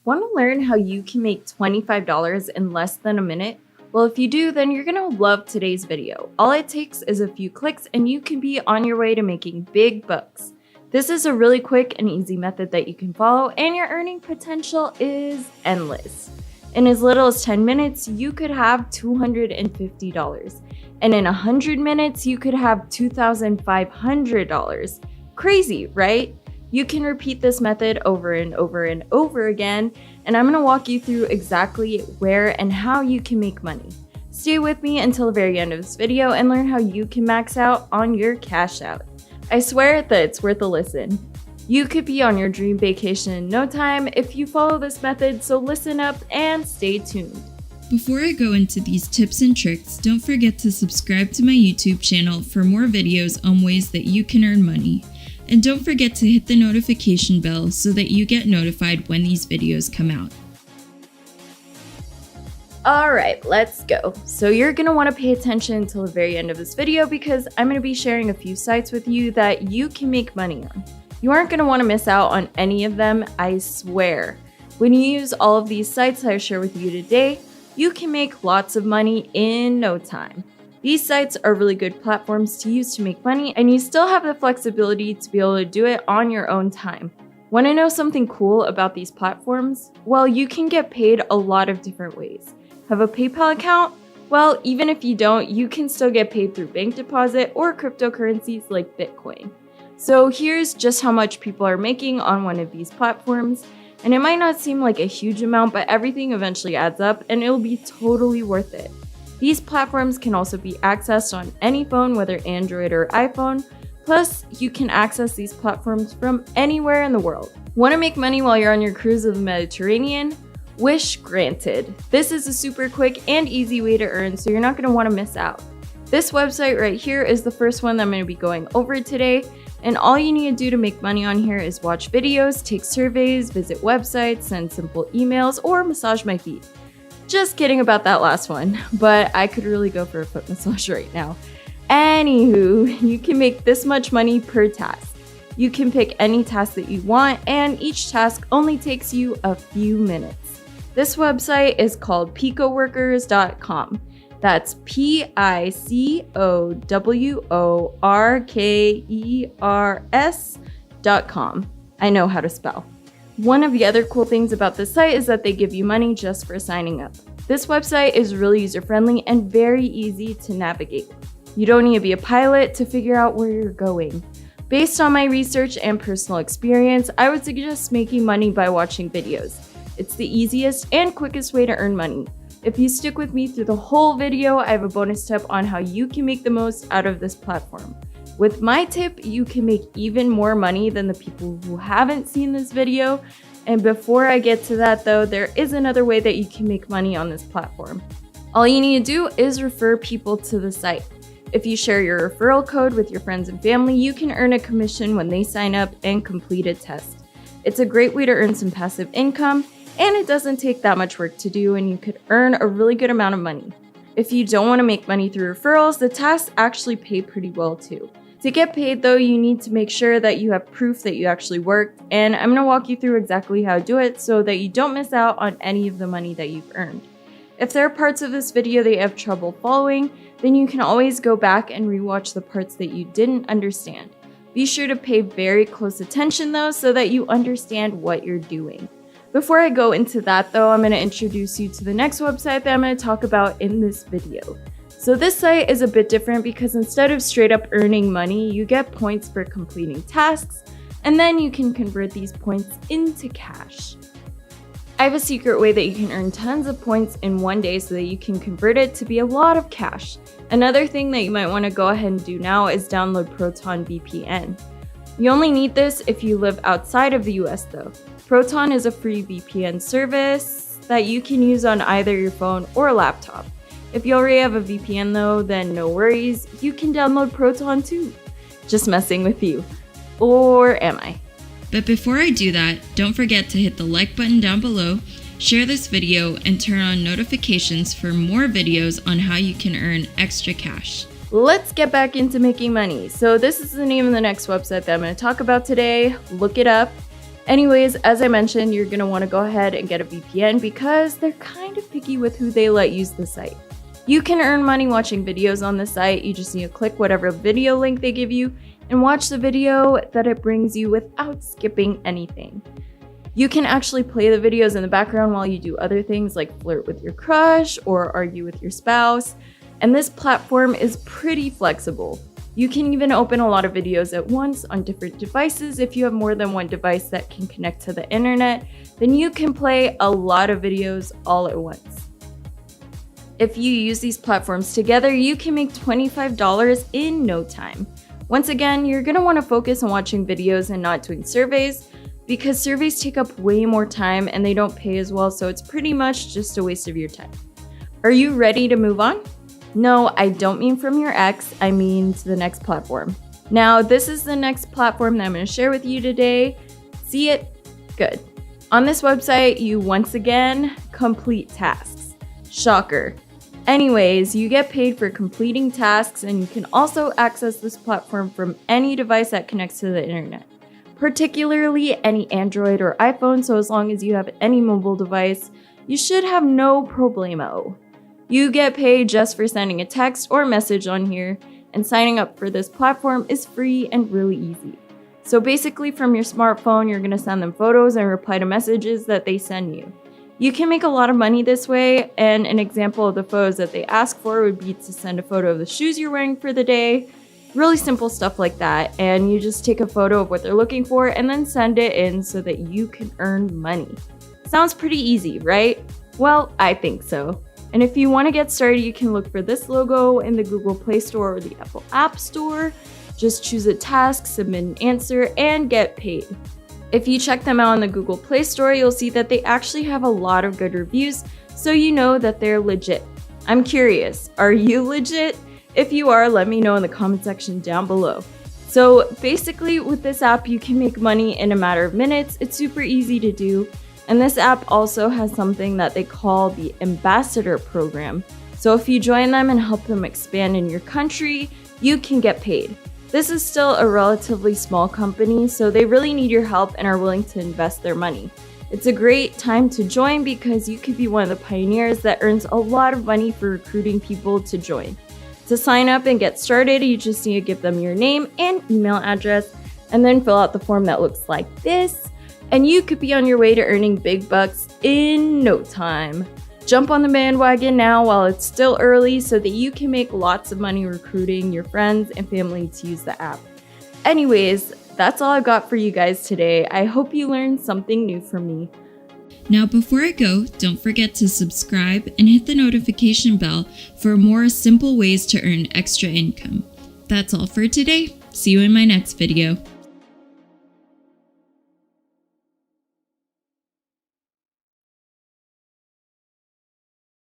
Want to learn how you can make $25 in less than a minute? Well, if you do, then you're going to love today's video. All it takes is a few clicks and you can be on your way to making big bucks. This is a really quick and easy method that you can follow, and your earning potential is endless. In as little as 10 minutes, you could have $250. And in 100 minutes, you could have $2,500. Crazy, right? You can repeat this method over and over and over again, and I'm gonna walk you through exactly where and how you can make money. Stay with me until the very end of this video and learn how you can max out on your cash out. I swear that it's worth a listen. You could be on your dream vacation in no time if you follow this method, so listen up and stay tuned. Before I go into these tips and tricks, don't forget to subscribe to my YouTube channel for more videos on ways that you can earn money. And don't forget to hit the notification bell so that you get notified when these videos come out. Alright, let's go. So you're going to want to pay attention until the very end of this video because I'm going to be sharing a few sites with you that you can make money on. You aren't going to want to miss out on any of them, I swear. When you use all of these sites I share with you today, you can make lots of money in no time. These sites are really good platforms to use to make money, and you still have the flexibility to be able to do it on your own time. Want to know something cool about these platforms? Well, you can get paid a lot of different ways. Have a PayPal account? Well, even if you don't, you can still get paid through bank deposit or cryptocurrencies like Bitcoin. So here's just how much people are making on one of these platforms. And it might not seem like a huge amount, but everything eventually adds up and it'll be totally worth it. These platforms can also be accessed on any phone, whether Android or iPhone. Plus, you can access these platforms from anywhere in the world. Want to make money while you're on your cruise of the Mediterranean? Wish granted. This is a super quick and easy way to earn, so you're not going to want to miss out. This website right here is the first one that I'm going to be going over today. And all you need to do to make money on here is watch videos, take surveys, visit websites, send simple emails, or massage my feet. Just kidding about that last one, but I could really go for a foot massage right now. Anywho, you can make this much money per task. You can pick any task that you want, and each task only takes you a few minutes. This website is called picoworkers.com. That's picoworkers.com. I know how to spell. One of the other cool things about this site is that they give you money just for signing up. This website is really user-friendly and very easy to navigate. You don't need to be a pilot to figure out where you're going. Based on my research and personal experience, I would suggest making money by watching videos. It's the easiest and quickest way to earn money. If you stick with me through the whole video, I have a bonus tip on how you can make the most out of this platform. With my tip, you can make even more money than the people who haven't seen this video. And before I get to that though, there is another way that you can make money on this platform. All you need to do is refer people to the site. If you share your referral code with your friends and family, you can earn a commission when they sign up and complete a test. It's a great way to earn some passive income, and it doesn't take that much work to do, and you could earn a really good amount of money. If you don't want to make money through referrals, the tasks actually pay pretty well too. To get paid though, you need to make sure that you have proof that you actually worked, and I'm going to walk you through exactly how to do it so that you don't miss out on any of the money that you've earned. If there are parts of this video that you have trouble following, then you can always go back and rewatch the parts that you didn't understand. Be sure to pay very close attention though so that you understand what you're doing. Before I go into that though, I'm going to introduce you to the next website that I'm going to talk about in this video. So this site is a bit different because instead of straight up earning money, you get points for completing tasks, and then you can convert these points into cash. I have a secret way that you can earn tons of points in one day so that you can convert it to be a lot of cash. Another thing that you might want to go ahead and do now is download Proton VPN. You only need this if you live outside of the US though. Proton is a free VPN service that you can use on either your phone or laptop. If you already have a VPN though, then no worries, you can download Proton too. Just messing with you. Or am I? But before I do that, don't forget to hit the like button down below, share this video, and turn on notifications for more videos on how you can earn extra cash. Let's get back into making money. So this is the name of the next website that I'm going to talk about today. Look it up. Anyways, as I mentioned, you're going to want to go ahead and get a VPN because they're kind of picky with who they let use the site. You can earn money watching videos on the site. You just need to click whatever video link they give you and watch the video that it brings you without skipping anything. You can actually play the videos in the background while you do other things like flirt with your crush or argue with your spouse. And this platform is pretty flexible. You can even open a lot of videos at once on different devices. If you have more than one device that can connect to the internet, then you can play a lot of videos all at once. If you use these platforms together, you can make $25 in no time. Once again, you're going to want to focus on watching videos and not doing surveys because surveys take up way more time and they don't pay as well, so it's pretty much just a waste of your time. Are you ready to move on? No, I don't mean from your ex, I mean to the next platform. Now, this is the next platform that I'm going to share with you today. See it? Good. On this website, you once again complete tasks. Shocker. Anyways, you get paid for completing tasks and you can also access this platform from any device that connects to the internet, particularly any Android or iPhone, so as long as you have any mobile device, you should have no problemo. You get paid just for sending a text or message on here, and signing up for this platform is free and really easy. So basically from your smartphone, you're going to send them photos and reply to messages that they send you. You can make a lot of money this way, and an example of the photos that they ask for would be to send a photo of the shoes you're wearing for the day, really simple stuff like that, and you just take a photo of what they're looking for and then send it in so that you can earn money. Sounds pretty easy, right? Well, I think so. And if you want to get started, you can look for this logo in the Google Play Store or the Apple App Store. Just choose a task, submit an answer, and get paid. If you check them out on the Google Play Store, you'll see that they actually have a lot of good reviews, so you know that they're legit. I'm curious, are you legit? If you are, let me know in the comment section down below. So basically with this app, you can make money in a matter of minutes. It's super easy to do. And this app also has something that they call the Ambassador Program. So if you join them and help them expand in your country, you can get paid. This is still a relatively small company, so they really need your help and are willing to invest their money. It's a great time to join because you could be one of the pioneers that earns a lot of money for recruiting people to join. To sign up and get started, you just need to give them your name and email address and then fill out the form that looks like this. And you could be on your way to earning big bucks in no time. Jump on the bandwagon now while it's still early so that you can make lots of money recruiting your friends and family to use the app. Anyways, that's all I've got for you guys today. I hope you learned something new from me. Now before I go, don't forget to subscribe and hit the notification bell for more simple ways to earn extra income. That's all for today. See you in my next video.